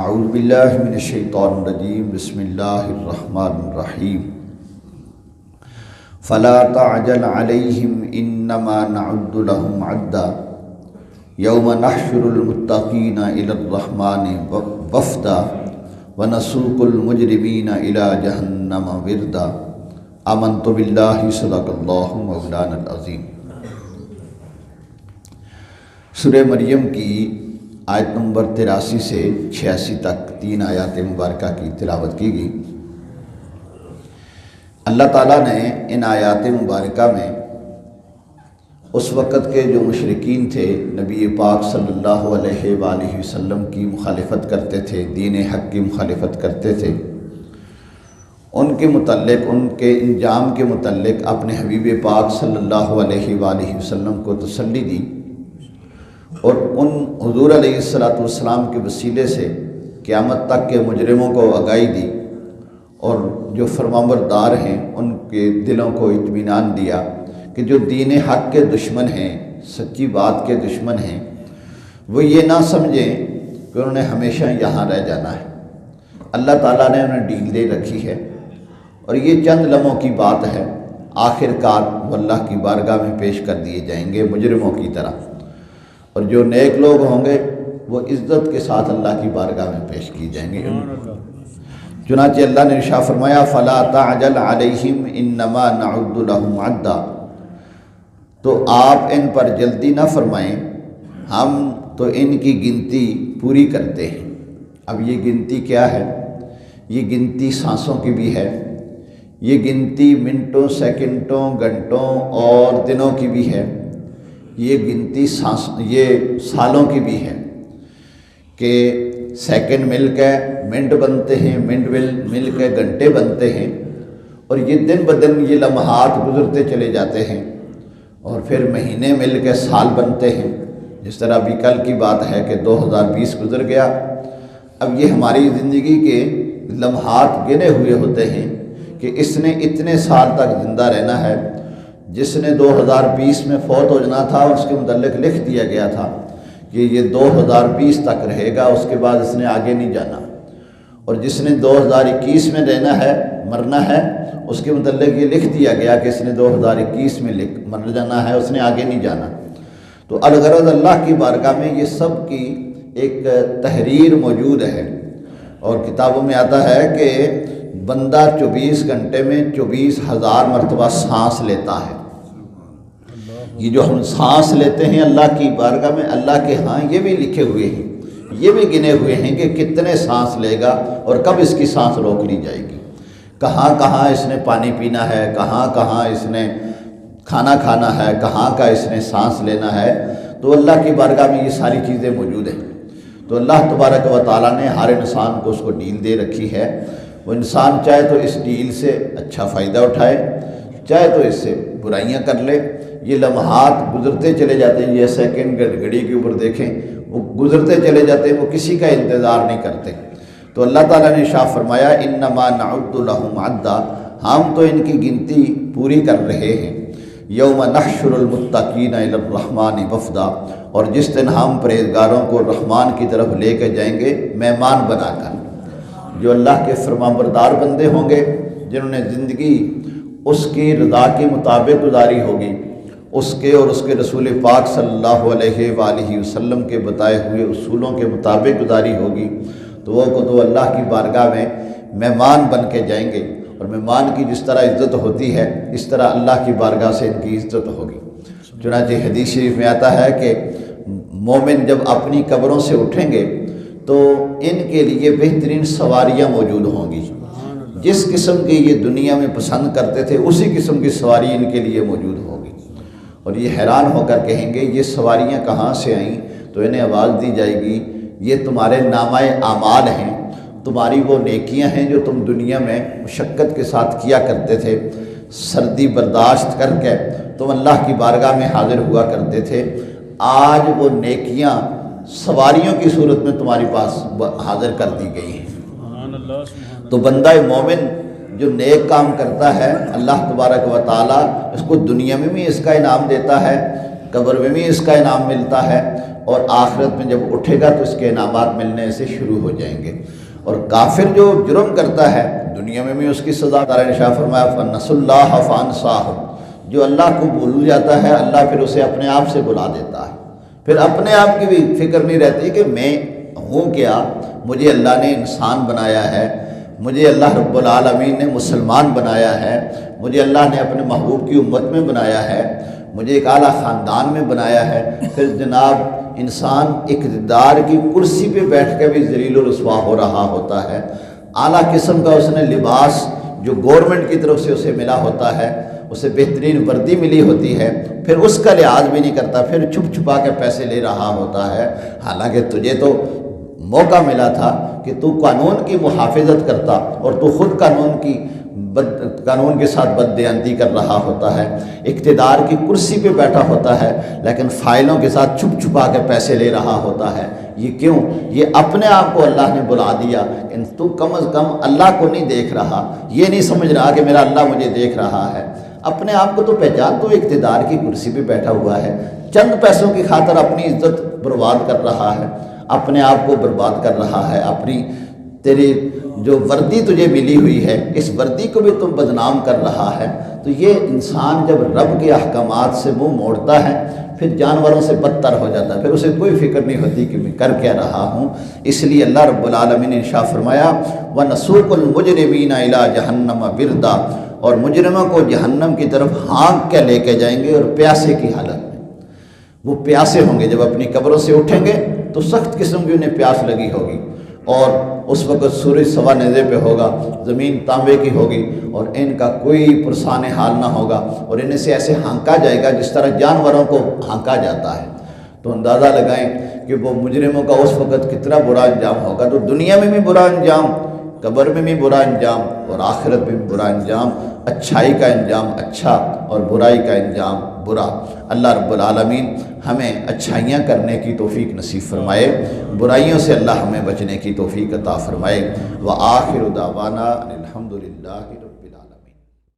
اعوذ باللہ من الشیطان الرجیم بسم اللہ الرحمن الرحیم فلا تعجل علیہم انما نعد لهم عدا یوم نحشر المتقین الی الرحمن وفدا ونسوق المجرمین الی جہنم وردا آمنت باللہ صدق اللہ مولانا العظیم۔ سورہ مریم کی آیت نمبر 83 سے 86 تک 3 آیات مبارکہ کی تلاوت کی گئی۔ اللہ تعالیٰ نے ان آیات مبارکہ میں اس وقت کے جو مشرکین تھے، نبی پاک صلی اللہ علیہ وآلہ وسلم کی مخالفت کرتے تھے، دین حق کی مخالفت کرتے تھے، ان کے متعلق، ان کے انجام کے متعلق اپنے حبیب پاک صلی اللہ علیہ وآلہ وسلم کو تسلی دی، اور ان حضور علیہ السلام کے وسیلے سے قیامت تک کے مجرموں کو آگاہی دی، اور جو فرمانبردار ہیں ان کے دلوں کو اطمینان دیا کہ جو دین حق کے دشمن ہیں، سچی بات کے دشمن ہیں، وہ یہ نہ سمجھیں کہ انہوں نے ہمیشہ یہاں رہ جانا ہے۔ اللہ تعالیٰ نے انہیں ڈیل دے رکھی ہے، اور یہ چند لمحوں کی بات ہے، آخر کار وہ اللہ کی بارگاہ میں پیش کر دیے جائیں گے مجرموں کی طرح، اور جو نیک لوگ ہوں گے وہ عزت کے ساتھ اللہ کی بارگاہ میں پیش کی جائیں گے۔ چنانچہ اللہ نے ارشاد فرمایا فلا تعجل علیہم انما نعد لهم عدا، تو آپ ان پر جلدی نہ فرمائیں، ہم تو ان کی گنتی پوری کرتے ہیں۔ اب یہ گنتی کیا ہے؟ یہ گنتی سانسوں کی بھی ہے، یہ گنتی منٹوں، سیکنڈوں، گھنٹوں اور دنوں کی بھی ہے، یہ گنتی یہ سالوں کی بھی ہے کہ سیکنڈ مل کے منٹ بنتے ہیں، منٹ مل کے گھنٹے بنتے ہیں، اور یہ دن بدن یہ لمحات گزرتے چلے جاتے ہیں، اور پھر مہینے مل کے سال بنتے ہیں۔ جس طرح ابھی کل کی بات ہے کہ 2020 گزر گیا، اب یہ ہماری زندگی کے لمحات گنے ہوئے ہوتے ہیں کہ اس نے اتنے سال تک زندہ رہنا ہے۔ جس نے 2020 میں فوت ہو جانا تھا، اس کے متعلق لکھ دیا گیا تھا کہ یہ 2020 تک رہے گا، اس کے بعد اس نے آگے نہیں جانا، اور جس نے 2021 میں رہنا ہے، مرنا ہے، اس کے متعلق یہ لکھ دیا گیا کہ اس نے 2021 میں مر جانا ہے، اس نے آگے نہیں جانا۔ تو الغرض اللہ کی بارگاہ میں یہ سب کی ایک تحریر موجود ہے، اور کتابوں میں آتا ہے کہ بندہ 24 گھنٹے میں 24,000 مرتبہ سانس لیتا ہے۔ یہ جو ہم سانس لیتے ہیں اللہ کی بارگاہ میں، اللہ کے ہاں یہ بھی لکھے ہوئے ہیں، یہ بھی گنے ہوئے ہیں کہ کتنے سانس لے گا اور کب اس کی سانس روک لی جائے گی، کہاں کہاں اس نے پانی پینا ہے، کہاں کہاں اس نے کھانا کھانا ہے، کہاں کا اس نے سانس لینا ہے۔ تو اللہ کی بارگاہ میں یہ ساری چیزیں موجود ہیں۔ تو اللہ تبارک و تعالیٰ نے ہر انسان کو اس کو ڈیل دے رکھی ہے، وہ انسان چاہے تو اس ڈیل سے اچھا فائدہ اٹھائے، چاہے تو اس سے برائیاں کر لے۔ یہ لمحات گزرتے چلے جاتے ہیں، یہ سیکنڈ گھڑی کے اوپر دیکھیں، وہ گزرتے چلے جاتے ہیں، وہ کسی کا انتظار نہیں کرتے۔ تو اللہ تعالیٰ نے ارشاد فرمایا انما نعد لهم عدا، ہم تو ان کی گنتی پوری کر رہے ہیں۔ یوم نحشر المتقین الی الرحمن وفدا، اور جس دن ہم پرہیزگاروں کو رحمان کی طرف لے کے جائیں گے مہمان بنا کر۔ جو اللہ کے فرمانبردار بندے ہوں گے، جنہوں نے زندگی اس کی رضا کے مطابق گزاری ہوگی، اس کے اور اس کے رسول پاک صلی اللہ علیہ وآلہ وسلم کے بتائے ہوئے اصولوں کے مطابق گزاری ہوگی، تو وہ کو تو اللہ کی بارگاہ میں مہمان بن کے جائیں گے، اور مہمان کی جس طرح عزت ہوتی ہے اس طرح اللہ کی بارگاہ سے ان کی عزت ہوگی۔ چنانچہ حدیث شریف میں آتا ہے کہ مومن جب اپنی قبروں سے اٹھیں گے تو ان کے لیے بہترین سواریاں موجود ہوں گی، جس قسم کی یہ دنیا میں پسند کرتے تھے اسی قسم کی سواری ان کے لیے موجود ہوگی، اور یہ حیران ہو کر کہیں گے یہ سواریاں کہاں سے آئیں؟ تو انہیں آواز دی جائے گی یہ تمہارے نامہ اعمال ہیں، تمہاری وہ نیکیاں ہیں جو تم دنیا میں مشقت کے ساتھ کیا کرتے تھے، سردی برداشت کر کے تم اللہ کی بارگاہ میں حاضر ہوا کرتے تھے، آج وہ نیکیاں سواریوں کی صورت میں تمہاری پاس حاضر کر دی گئی ہیں۔ تو بندہ مومن جو نیک کام کرتا ہے، اللہ تبارک و تعالیٰ اس کو دنیا میں بھی اس کا انعام دیتا ہے، قبر میں بھی اس کا انعام ملتا ہے، اور آخرت میں جب اٹھے گا تو اس کے انعامات ملنے سے شروع ہو جائیں گے۔ اور کافر جو جرم کرتا ہے دنیا میں بھی اس کی سزا تعالیٰ نے شاہ فرمایا فَنَسُوا اللَّهَ فَأَنسَاهُمْ، جو اللہ کو بھول جاتا ہے اللہ پھر اسے اپنے آپ سے بلا دیتا ہے، پھر اپنے آپ کی بھی فکر نہیں رہتی کہ میں ہوں کیا، مجھے اللہ نے انسان بنایا ہے، مجھے اللہ رب العالمین نے مسلمان بنایا ہے، مجھے اللہ نے اپنے محبوب کی امت میں بنایا ہے، مجھے ایک اعلیٰ خاندان میں بنایا ہے۔ پھر جناب انسان اقتدار کی کرسی پہ بیٹھ کے بھی ذلیل و رسوا ہو رہا ہوتا ہے، اعلیٰ قسم کا اس نے لباس جو گورنمنٹ کی طرف سے اسے ملا ہوتا ہے، اسے بہترین وردی ملی ہوتی ہے، پھر اس کا لحاظ بھی نہیں کرتا، پھر چھپ چھپا کے پیسے لے رہا ہوتا ہے، حالانکہ تجھے تو موقع ملا تھا کہ تو قانون کی محافظت کرتا اور تو خود قانون کے ساتھ بددیانتی کر رہا ہوتا ہے، اقتدار کی کرسی پہ بیٹھا ہوتا ہے لیکن فائلوں کے ساتھ چھپ چھپا کے پیسے لے رہا ہوتا ہے۔ یہ کیوں؟ یہ اپنے آپ کو اللہ نے بلا دیا کہ تو کم از کم اللہ کو نہیں دیکھ رہا، یہ نہیں سمجھ رہا کہ میرا اللہ مجھے دیکھ رہا ہے، اپنے آپ کو تو پہچان، تو اقتدار کی کرسی پہ بیٹھا ہوا ہے، چند پیسوں کی خاطر اپنی عزت برباد کر رہا ہے، اپنے آپ کو برباد کر رہا ہے، اپنی تیری جو وردی تجھے ملی ہوئی ہے اس وردی کو بھی تم بدنام کر رہا ہے۔ تو یہ انسان جب رب کے احکامات سے منہ موڑتا ہے پھر جانوروں سے بدتر ہو جاتا ہے، پھر اسے کوئی فکر نہیں ہوتی کہ میں کر کیا رہا ہوں۔ اس لیے اللہ رب العالمین نے ارشاد فرمایا وَنَسُوقُ الْمُجْرِمِينَ إِلَىٰ جَهَنَّمَ وِرْدًا، اور مجرموں کو جہنم کی طرف ہانک کے لے کے جائیں گے، اور پیاسے کی حالت میں وہ پیاسے ہوں گے۔ جب اپنی قبروں سے اٹھیں گے تو سخت قسم کی انہیں پیاس لگی ہوگی، اور اس وقت سورج سوا نیزے پہ ہوگا، زمین تانبے کی ہوگی، اور ان کا کوئی پرسان حال نہ ہوگا، اور انہیں سے ایسے ہانکا جائے گا جس طرح جانوروں کو ہانکا جاتا ہے۔ تو اندازہ لگائیں کہ وہ مجرموں کا اس وقت کتنا برا انجام ہوگا۔ تو دنیا میں بھی برا انجام، قبر میں بھی برا انجام، اور آخرت میں بھی برا انجام، اچھائی کا انجام اچھا اور برائی کا انجام برا۔ اللہ رب العالمین ہمیں اچھائیاں کرنے کی توفیق نصیب فرمائے، برائیوں سے اللہ ہمیں بچنے کی توفیق عطا فرمائے۔ وآخر دعوانا الحمدللہ۔